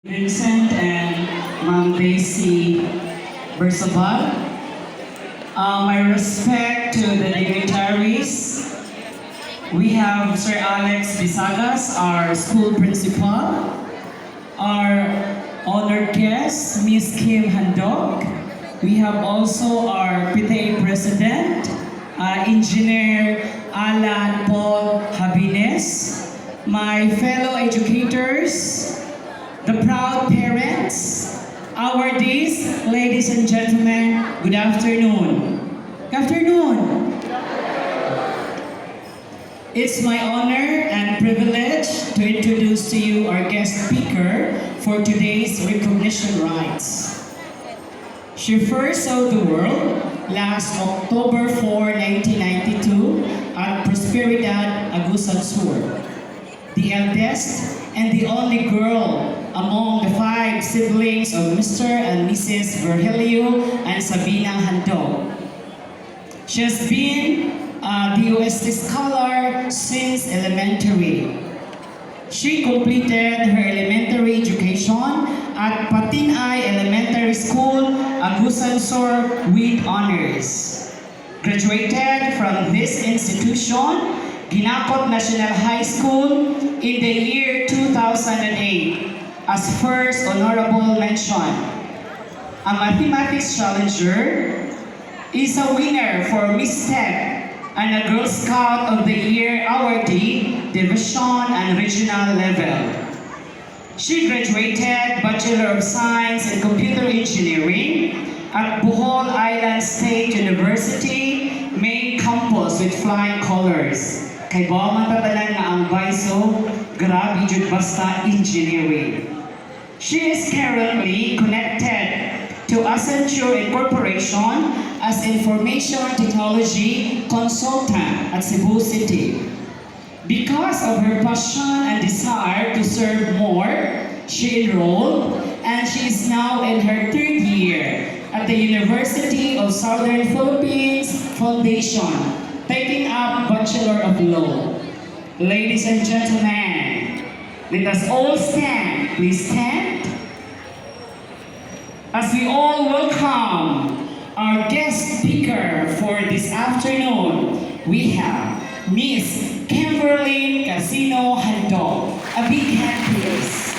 Vincent and Ma'am Daisy Bersabal. My respect to the dignitaries. We have Sir Alex Bisagas, our school principal. Our honored guest, Miss Kim Handog. We have also our PTA President, Engineer Alan Paul Habines. My fellow educators, the proud parents, awardees, ladies and gentlemen, good afternoon. Good afternoon. It's my honor and privilege to introduce to you our guest speaker for today's recognition rites. She first saw the world last October 4, 1992 at Prosperidad, Agusan Sur. The eldest and the only girl among the 5 siblings of Mr. and Mrs. Virgilio and Sabina Handog. She has been the UST scholar since elementary. She completed her elementary education at Patinay Elementary School, Agusan Sur with honors. Graduated from this institution, Ginakot National High School in the year 2008 as first honorable mention. A mathematics challenger, is a winner for Miss Tech and a Girl Scout of the Year awardee, division and regional level. She graduated Bachelor of Science in Computer Engineering at Bohol Island State University, main campus with flying colors. Kay bawa man tatanan nga ang BISO, grabe jud basta engineering. She is currently connected to Accenture Incorporation as Information Technology Consultant at Cebu City. Because of her passion and desire to serve more, she enrolled and she is now in her 3rd year at the University of Southern Philippines Foundation, taking up Bachelor of Law. Ladies and gentlemen, let us all stand. Please stand. As we all welcome our guest speaker for this afternoon, we have Miss Kimberly Casino Handog. A big hand, please.